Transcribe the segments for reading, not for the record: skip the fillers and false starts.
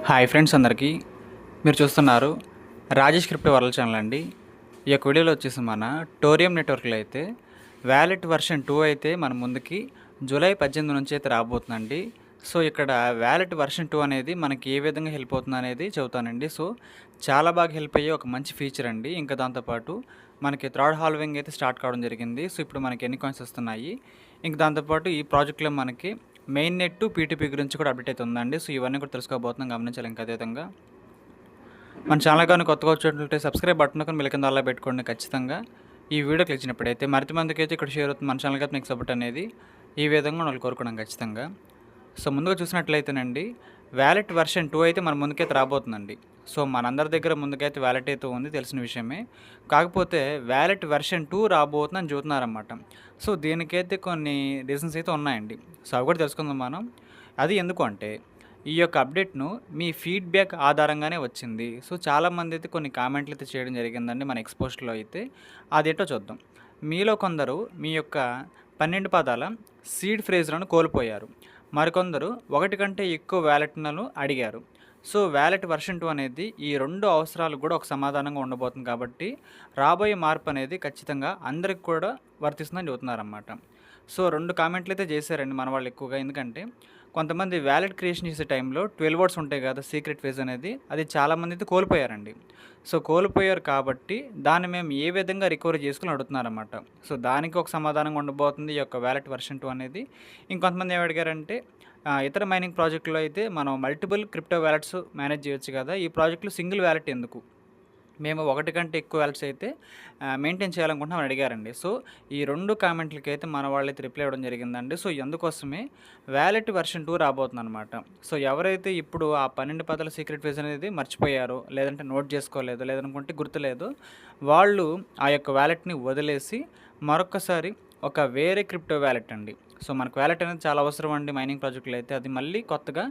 Hi friends అందరికీ. మీరు చూస్తున్నారు రాజేష్ క్రిప్టో వరల్డ్ ఛానల్ అండి. ఈ యొక్క వీడియోలో వచ్చేసి మన టోరియం నెట్వర్క్లో అయితే వ్యాలెట్ వర్షన్ 2 అయితే మన ముందుకి జూలై 18 నుంచి అయితే రాబోతుందండి. సో ఇక్కడ వ్యాలెట్ వర్షన్ 2 అనేది మనకి ఏ విధంగా హెల్ప్ అవుతుంది అనేది చెబుతానండి. సో చాలా బాగా హెల్ప్ అయ్యే ఒక మంచి ఫీచర్ అండి. ఇంకా దాంతోపాటు మనకి థ్రాడ్ హాల్వింగ్ అయితే స్టార్ట్ కావడం జరిగింది. సో ఇప్పుడు మనకి ఎన్ని కాయిన్స్ వస్తున్నాయి, ఇంక దాంతోపాటు ఈ ప్రాజెక్ట్లో మనకి మెయిన్ నెట్ పీటీపీ గురించి కూడా అప్డేట్ అయితే ఉందండి. సో ఇవన్నీ కూడా తెలుసుకోబోతున్నాం, గమనించాలి. ఇంకా అదేవిధంగా మన ఛానల్ కానీ కొత్తగా వచ్చినట్లయితే సబ్స్క్రైబ్ బటన్ కానీ మిల్ కింద అలా పెట్టుకోండి. ఖచ్చితంగా ఈ వీడియో క్లిక్ చేసినప్పుడైతే మరింత మందికి అయితే ఇక్కడ షేర్ అవుతుంది. మన ఛానల్ అయితే మీకు సపోర్ట్ అనేది ఈ విధంగా వాళ్ళు కోరుకున్నాం ఖచ్చితంగా. సో ముందుగా చూసినట్లయితేనండి వ్యాలెట్ వర్షన్ 2 అయితే మన ముందుకైతే రాబోతుందండి. సో మనందరి దగ్గర ముందుకైతే వ్యాలెట్ అయితే ఉంది, తెలిసిన విషయమే. కాకపోతే వ్యాలెట్ వర్షన్ 2 రాబోతుందని చూస్తున్నారన్నమాట. సో దీనికైతే కొన్ని రీజన్స్ అయితే ఉన్నాయండి. సో అవి కూడా తెలుసుకుందాం మనం. అది ఎందుకు అంటే ఈ యొక్క అప్డేట్ను మీ ఫీడ్బ్యాక్ ఆధారంగానే వచ్చింది. సో చాలామంది అయితే కొన్ని కామెంట్లు అయితే చేయడం జరిగిందండి మన ఎక్స్పోస్ట్లో అయితే. అదేంటో చూద్దాం. మీలో కొందరు మీ యొక్క 12 పదాల సీడ్ ఫ్రేజ్లను కోల్పోయారు. మరికొందరు ఒకటి కంటే ఎక్కువ వ్యాలెట్లను అడిగారు. సో వ్యాలెట్ వర్షన్ 2 అనేది ఈ రెండు అవసరాలు కూడా ఒక సమాధానంగా ఉండబోతుంది కాబట్టి రాబోయే మార్పు అనేది ఖచ్చితంగా అందరికి కూడా వర్తిస్తుందని చెబుతున్నారన్నమాట. సో 2 కామెంట్లు అయితే చేశారండి మన వాళ్ళు ఎక్కువగా. ఎందుకంటే కొంతమంది వ్యాలెట్ క్రియేషన్ చేసే టైంలో 12 వర్డ్స్ ఉంటాయి కదా, సీక్రెట్ ఫేజ్ అనేది, అది చాలామంది అయితే కోల్పోయారండి. సో కోల్పోయారు కాబట్టి దాన్ని మేము ఏ విధంగా రికవరీ చేసుకుని అడుగుతున్నారన్నమాట. సో దానికి ఒక సమాధానంగా ఉండబోతుంది ఈ యొక్క వ్యాలెట్ వర్షన్ 2 అనేది. ఇంకొంతమంది ఏమి అడిగారంటే ఇతర మైనింగ్ ప్రాజెక్టులో అయితే మనం మల్టిపుల్ క్రిప్టో వ్యాలెట్స్ మేనేజ్ చేయొచ్చు కదా, ఈ ప్రాజెక్టులో సింగిల్ వ్యాలెట్ ఎందుకు, మేము ఒకటి కంటే ఎక్కువ వ్యాలెట్స్ అయితే మెయింటైన్ చేయాలనుకుంటున్నామని అడిగారండి. సో ఈ 2 కామెంట్లకి అయితే మన వాళ్ళైతే రిప్లై ఇవ్వడం జరిగిందండి. సో అందుకోసమే వ్యాలెట్ వర్షన్ 2 రాబోతుందన్నమాట. సో ఎవరైతే ఇప్పుడు ఆ 12 పదాల సీక్రెట్ ఫేజ్ అనేది మర్చిపోయారో, లేదంటే నోట్ చేసుకోలేదో, లేదనుకుంటే గుర్తులేదో, వాళ్ళు ఆ యొక్క వ్యాలెట్ని వదిలేసి మరొకసారి ఒక వేరే క్రిప్టో వ్యాలెట్ అండి. సో మనకు వ్యాలెట్ అనేది చాలా అవసరం అండి మైనింగ్ ప్రాజెక్టులో అయితే. అది మళ్ళీ కొత్తగా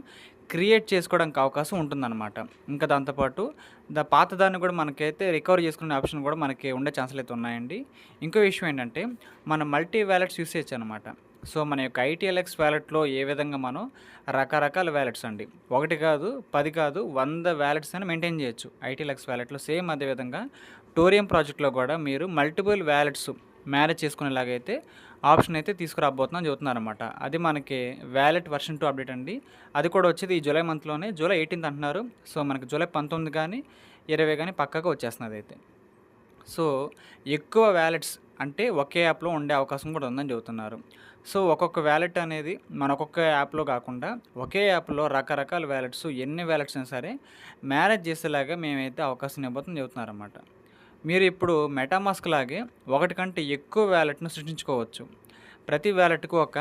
క్రియేట్ చేసుకోవడానికి అవకాశం ఉంటుందన్నమాట. ఇంకా దాంతోపాటు పాతదాన్ని కూడా మనకైతే రికవర్ చేసుకునే ఆప్షన్ కూడా మనకి ఉండే ఛాన్సులు అయితే ఉన్నాయండి. ఇంకో విషయం ఏంటంటే మన మల్టీ వ్యాలెట్స్ యూస్ చేయొచ్చు అనమాట. సో మన యొక్క ఐటీఎల్ఎక్స్ వ్యాలెట్లో ఏ విధంగా మనం రకరకాల వ్యాలెట్స్ అండి, ఒకటి కాదు 10 కాదు 100 వ్యాలెట్స్ అని మెయింటైన్ చేయొచ్చు ఐటీఎల్ఎక్స్ వ్యాలెట్లో. సేమ్ అదేవిధంగా టోరియం ప్రాజెక్ట్లో కూడా మీరు మల్టిపుల్ వ్యాలెట్స్ మేనేజ్ చేసుకునేలాగైతే ఆప్షన్ అయితే తీసుకురాబోతుందని చెబుతున్నారన్నమాట. అది మనకి వ్యాలెట్ వర్షన్ 2 అప్డేట్ అండి. అది కూడా వచ్చేది ఈ జూలై మంత్లోనే, జూలై 18 అంటున్నారు. సో మనకి జూలై 19 కానీ 20 కానీ పక్కాగా వచ్చేస్తున్నది అయితే. సో ఎక్కువ వ్యాలెట్స్ అంటే ఒకే యాప్లో ఉండే అవకాశం కూడా ఉందని చెబుతున్నారు. సో ఒక్కొక్క వ్యాలెట్ అనేది మన ఒక్కొక్క యాప్లో కాకుండా ఒకే యాప్లో రకరకాల వ్యాలెట్స్, ఎన్ని వ్యాలెట్స్ అయినా సరే మేనేజ్ చేసేలాగా మేమైతే అవకాశం ఇవ్వబోతుందని చెబుతున్నారన్నమాట. మీరు ఇప్పుడు మెటామాస్క్ లాగే ఒకటి కంటే ఎక్కువ వ్యాలెట్ను సృష్టించుకోవచ్చు. ప్రతి వ్యాలెట్కు ఒక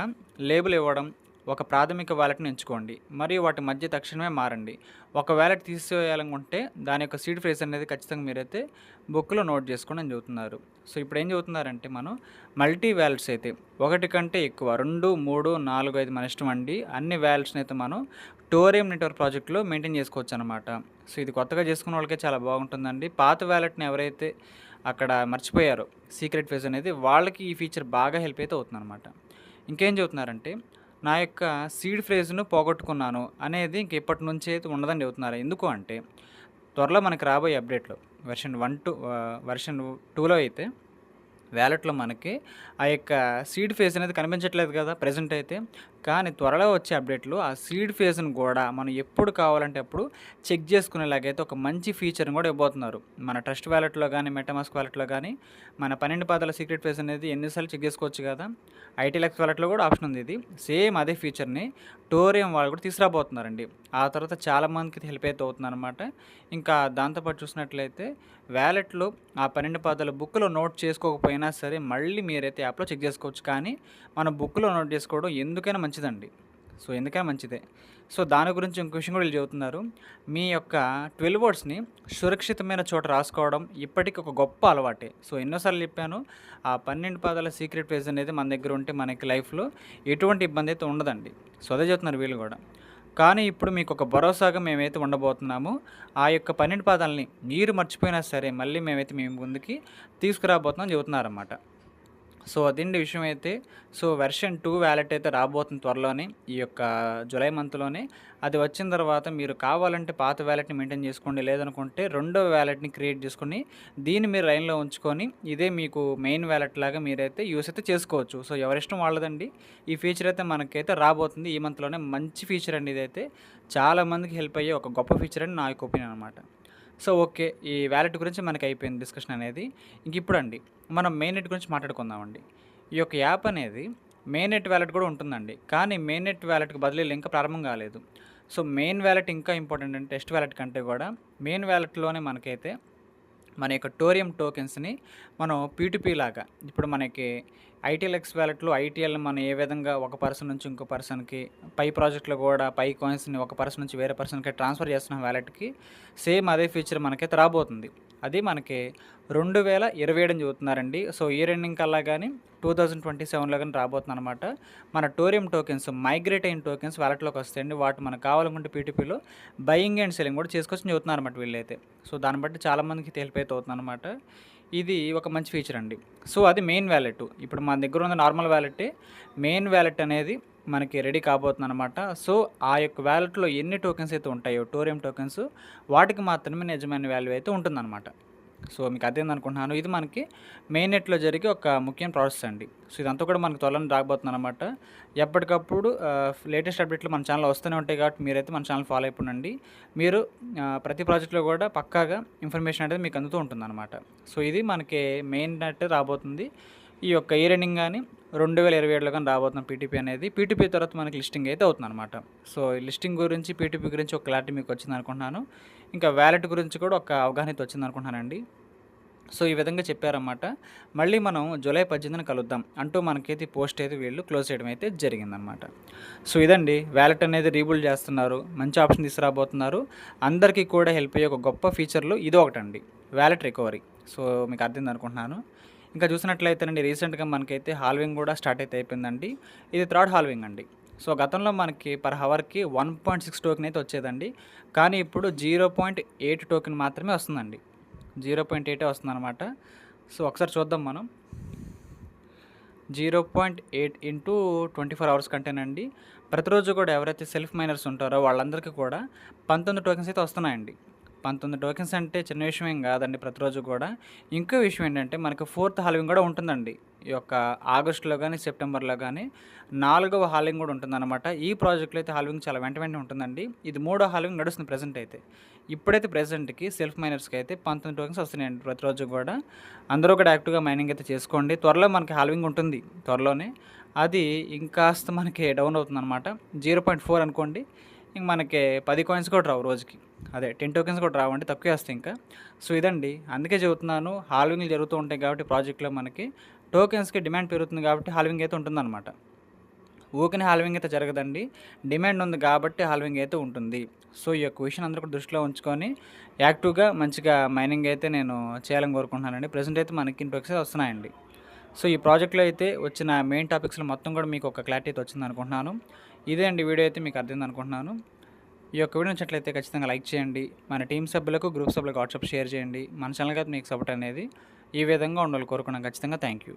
లేబుల్ ఇవ్వడం, ఒక ప్రాథమిక వ్యాలెట్ని ఎంచుకోండి మరియు వాటి మధ్య తక్షణమే మారండి. ఒక వ్యాలెట్ తీసేయాలనుకుంటే దాని యొక్క సీడ్ ఫ్రేజ్ అనేది ఖచ్చితంగా మీరైతే బుక్లో నోట్ చేసుకోండి అని చెబుతున్నారు. సో ఇప్పుడు ఏం చెబుతున్నారంటే మనం మల్టీ వ్యాలెట్స్ అయితే ఒకటి కంటే ఎక్కువ 2, 3, 4, 5 మన ఇష్టం అండి. అన్ని వ్యాలెట్స్ని అయితే మనం టోరియం నెట్వర్క్ ప్రాజెక్ట్లో మెయింటైన్ చేసుకోవచ్చు అనమాట. సో ఇది కొత్తగా చేసుకున్న వాళ్ళకే చాలా బాగుంటుందండి. పాత వ్యాలెట్ని ఎవరైతే అక్కడ మర్చిపోయారో సీక్రెట్ ఫేజ్ అనేది, వాళ్ళకి ఈ ఫీచర్ బాగా హెల్ప్ అయితే అవుతుందన్నమాట. ఇంకేం చెబుతున్నారంటే నా యొక్క సీడ్ ఫ్రేజ్ను పోగొట్టుకున్నాను అనేది ఇంక ఇప్పటి నుంచి అయితే ఉండదని చెబుతున్నారు. ఎందుకు అంటే త్వరలో మనకి రాబోయే అప్డేట్లో వర్షన్ 2లో అయితే వ్యాలెట్లో మనకి ఆ యొక్క సీడ్ ఫేజ్ అనేది కనిపించట్లేదు కదా ప్రెజెంట్ అయితే. కానీ త్వరలో వచ్చే అప్డేట్లో ఆ సీడ్ ఫేజ్ను కూడా మనం ఎప్పుడు కావాలంటే అప్పుడు చెక్ చేసుకునేలాగైతే ఒక మంచి ఫీచర్ని కూడా ఇవ్వబోతున్నారు. మన ట్రస్ట్ వ్యాలెట్లో కానీ మెటామాస్క్ వ్యాలెట్లో కానీ మన 12 పదాల సీక్రెట్ ఫేజ్ అనేది ఎన్నిసార్లు చెక్ చేసుకోవచ్చు కదా. ఐటీఎల్ఎక్స్ వ్యాలెట్లో కూడా ఆప్షన్ ఉంది. ఇది సేమ్ అదే ఫీచర్ని టోరియం వాళ్ళు కూడా తీసుకురాబోతున్నారండి. ఆ తర్వాత చాలామందికి హెల్ప్ అయితే అవుతుంది అనమాట. ఇంకా దాంతోపాటు చూసినట్లయితే వ్యాలెట్లో ఆ 12 పదాల బుక్లో నోట్ చేసుకోకపోయినా సరే మళ్ళీ మీరైతే యాప్లో చెక్ చేసుకోవచ్చు. కానీ మన బుక్లో నోట్ చేసుకోవడం ఎందుకైనా మంచిదండి. సో ఎందుకైనా మంచిదే. సో దాని గురించి ఇంకో విషయం కూడా వీళ్ళు చెబుతున్నారు. మీ యొక్క 12 వర్డ్స్ని సురక్షితమైన చోట రాసుకోవడం ఇప్పటికీ ఒక గొప్ప అలవాటే. సో ఎన్నోసార్లు చెప్పాను, ఆ 12 పదాల సీక్రెట్ పేజ్ అనేది మన దగ్గర ఉంటే మనకి లైఫ్లో ఎటువంటి ఇబ్బంది అయితే ఉండదండి. సో అదే చెబుతున్నారు వీళ్ళు కూడా. కానీ ఇప్పుడు మీకు ఒక భరోసాగా మేమైతే ఉండబోతున్నాము. ఆ యొక్క 12 పదాలని మీరు మర్చిపోయినా సరే మళ్ళీ మేమైతే మీ ముందుకి తీసుకురాబోతున్నాం చెబుతున్నారన్నమాట. సో అదండి విషయం అయితే. సో వెర్షన్ 2 వ్యాలెట్ అయితే రాబోతుంది త్వరలోనే. ఈ యొక్క జులై మంత్‌లోనే. అది వచ్చిన తర్వాత మీరు కావాలంటే పాత వ్యాలెట్‌ని మెయింటైన్ చేసుకోండి. లేదనుకుంటే రెండో వ్యాలెట్‌ని క్రియేట్ చేసుకొని, దీన్ని మీరు లైన్‌లో ఉంచుకొని, ఇదే మీకు మెయిన్ వ్యాలెట్ లాగా మీరైతే యూజ్ అయితే చేసుకోవచ్చు. సో ఎవరిష్టం వాళ్ళదండి. ఈ ఫీచర్ అయితే మనకైతే రాబోతుంది ఈ మంత్‌లోనే. మంచి ఫీచర్ అండి ఇదైతే. చాలా మందికి హెల్ప్ అయ్యే ఒక గొప్ప ఫీచర్ అని నా యొక్క ఒపీనియన్ అనమాట. So okay. ఈ వ్యాలెట్ గురించి మనకయిపోయింది డిస్కషన్ అనేది. ఇంకిప్పుడండి మనం మెయిన్‌నెట్ గురించి మాట్లాడుకుందామండి. ఈ యొక్క యాప్ అనేది మెయిన్‌నెట్ వ్యాలెట్ కూడా ఉంటుందండి. కానీ మెయిన్‌నెట్ వ్యాలెట్‌కి బదిలీలు ఇంకా ప్రారంభం కాలేదు. సో మెయిన్ వ్యాలెట్ ఇంకా ఇంపార్టెంట్ అండి టెస్ట్ వ్యాలెట్ కంటే కూడా. మెయిన్ వ్యాలెట్‌లోనే మనకైతే మన యొక్క టోరియం టోకెన్స్‌ని మనం పీ2పీ లాగా ఇప్పుడు మనకి ఐటీఎల్ఎక్స్ వ్యాలెట్‌లో ఐటీఎల్‌ని మనం ఏ విధంగా ఒక పర్సన్ నుంచి ఇంకో పర్సన్‌కి, పై ప్రాజెక్ట్‌లో కూడా పై కాయిన్స్‌ని ఒక పర్సన్ నుంచి వేరే పర్సన్‌కి ట్రాన్స్‌ఫర్ చేస్తున్నాం వ్యాలెట్‌కి. సేమ్ అదే ఫీచర్ మనకైతే రాబోతుంది. అది మనకి 2027 అని చెబుతున్నారండి. సో ఇయర్ ఎండింగ్ కల్లా గానీ 2027లో గానీ రాబోతుందనమాట. మన టోరియం టోకెన్స్ మైగ్రేట్ అయిన టోకెన్స్ వ్యాలెట్‌లోకి వస్తాయండి. వాటి మనకు కావాలనుకుంటే పీ2పీలో బయింగ్ అండ్ సెల్లింగ్ కూడా చేసుకోవచ్చని చెబుతున్నారన్నమాట వీళ్ళైతే. సో దాన్ని బట్టి చాలామందికి హెల్ప్ అయితే అవుతుందన్నమాట. ఇది ఒక మంచి ఫీచర్ అండి. సో అది మెయిన్ వ్యాలెట్. ఇప్పుడు మన దగ్గర ఉన్న నార్మల్ వ్యాలెట్టే. మెయిన్ వ్యాలెట్ అనేది మనకి రెడీ కాబోతుందనమాట. సో ఆ యొక్క వ్యాలెట్‌లో ఎన్ని టోకెన్స్ అయితే ఉంటాయో టోరియం టోకెన్స్, వాటికి మాత్రమే నిజమైన వాల్యూ అయితే ఉంటుందన్నమాట. సో మీకు అర్థమైందనుకుంటున్నాను. ఇది మనకి మెయిన్ నెట్‌లో జరిగే ఒక ముఖ్యమైన ప్రాసెస్ అండి. సో ఇదంతా కూడా మనకు త్వరలోనే రాబోతుందనమాట. ఎప్పటికప్పుడు లేటెస్ట్ అప్డేట్లు మన ఛానల్‌లో వస్తూనే ఉంటాయి కాబట్టి మీరైతే మన ఛానల్ ఫాలో అయిపోండి. మీరు ప్రతి ప్రాజెక్ట్‌లో కూడా పక్కాగా ఇన్ఫర్మేషన్ అనేది మీకు అందుతూ ఉంటుందన్నమాట. సో ఇది మనకి మెయిన్ నెట్ రాబోతుంది. ఈ యొక్క ఇయర్ ఎండింగ్ గానీ 2027లో గానీ రాబోతున్న పీ2పీ అనేది. పీ2పీ తర్వాత మనకి లిస్టింగ్ అయితే అవుతుందన్నమాట. సో ఈ లిస్టింగ్ గురించి పీ2పీ గురించి ఒక క్లారిటీ మీకు వచ్చిందనుకుంటున్నాను. ఇంకా వ్యాలెట్ గురించి కూడా ఒక అవగాహన అయితే వచ్చిందనుకుంటున్నానండి. సో ఈ విధంగా చెప్పారన్నమాట. మళ్ళీ మనం జూలై 18న కలుద్దాం అంటూ మనకైతే పోస్ట్ అయితే వీళ్ళు క్లోజ్ చేయడం అయితే జరిగిందనమాట. సో ఇదండి వ్యాలెట్ అనేది రీబిల్డ్ చేస్తున్నారు. మంచి ఆప్షన్ తీసుకురాబోతున్నారు. అందరికీ కూడా హెల్ప్ అయ్యే ఒక గొప్ప ఫీచర్‌లో ఇది ఒకటండి. Wallet recovery. సో మీకు అర్థమైంది అనుకుంటున్నాను. ఇంకా చూసినట్లయితేనండి రీసెంట్‌గా మనకైతే హాల్వింగ్ కూడా స్టార్ట్ అయితే అయిపోయిందండి. ఇది థర్డ్ హాల్వింగ్ అండి. సో గతంలో మనకి పర్ హవర్‌కి 1.6 టోకెన్ అయితే వచ్చేదండి. కానీ ఇప్పుడు 0.8 టోకెన్ మాత్రమే వస్తుందండి. 0.8 వస్తుందన్నమాట. సో ఒకసారి చూద్దాం మనం. 0.8 ఇంటూ 24 అవర్స్ కంటేనండి. ప్రతిరోజు కూడా ఎవరైతే సెల్ఫ్ మైనర్స్ ఉంటారో వాళ్ళందరికీ కూడా 19 టోకెన్స్ అయితే వస్తున్నాయండి. 19 టోకెన్స్ అంటే చిన్న విషయం ఏం కాదండి ప్రతిరోజు కూడా. ఇంకో విషయం ఏంటంటే మనకు ఫోర్త్ హాల్వింగ్ కూడా ఉంటుందండి. ఈ యొక్క ఆగస్టులో కానీ, సెప్టెంబర్లో కానీ 4వ హాల్వింగ్ కూడా ఉంటుందన్నమాట. ఈ ప్రాజెక్ట్‌లో అయితే హాల్వింగ్ చాలా వెంట వెంటనే ఉంటుందండి. ఇది 3వ హాల్వింగ్ నడుస్తుంది ప్రెజెంట్ అయితే. ఇప్పుడైతే ప్రెజెంట్‌కి సెల్ఫ్ మైనర్స్‌కి అయితే 19 టోకెన్స్ వస్తున్నాయండి ప్రతిరోజు కూడా. అందరూ కూడా యాక్టివ్‌గా మైనింగ్ అయితే చేసుకోండి. త్వరలో మనకి హాల్వింగ్ ఉంటుంది త్వరలోనే. అది ఇంకాస్త మనకి డౌన్ అవుతుందన్నమాట. 0.4 అనుకోండి. ఇంక మనకి 10 కాయిన్స్ కూడా రావు రోజుకి. అదే 10 టోకెన్స్ కూడా రావండి. తక్కువే వస్తాయి ఇంకా. సో ఇదండి. అందుకే చెబుతున్నాను హాల్వింగ్‌లు జరుగుతూ ఉంటాయి కాబట్టి ప్రాజెక్ట్‌లో మనకి టోకెన్స్‌కి డిమాండ్ పెరుగుతుంది కాబట్టి హాల్వింగ్ అయితే ఉంటుందన్నమాట. ఊకనే హాల్వింగ్ అయితే జరగదండి. డిమాండ్ ఉంది కాబట్టి హాల్వింగ్ అయితే ఉంటుంది. సో ఈ యొక్క విషయం అందరూ కూడా దృష్టిలో ఉంచుకొని యాక్టివ్‌గా మంచిగా మైనింగ్ అయితే నేను చేయాలని కోరుకుంటున్నానండి. ప్రెజెంట్ అయితే మనకి ఇన్ని టోకెన్స్ వస్తున్నాయండి. సో ఈ ప్రాజెక్ట్‌లో అయితే వచ్చిన మెయిన్ టాపిక్స్‌లో మొత్తం కూడా మీకు ఒక క్లారిటీ అయితే వచ్చిందనుకుంటున్నాను. ఇదే అండి వీడియో అయితే మీకు అర్థమైందనుకుంటున్నాను. ఈ యొక్క వీడియో నచ్చినట్లయితే ఖచ్చితంగా లైక్ చేయండి. మన టీమ్ సభ్యులకు, గ్రూప్ సభ్యులకు వాట్సాప్ షేర్ చేయండి. మన ఛానల్‌కి అయితే మీకు సపోర్ట్ అనేది ఈ విధంగా ఉండాలని కోరుకున్నాను. ఖచ్చితంగా థ్యాంక్ యూ.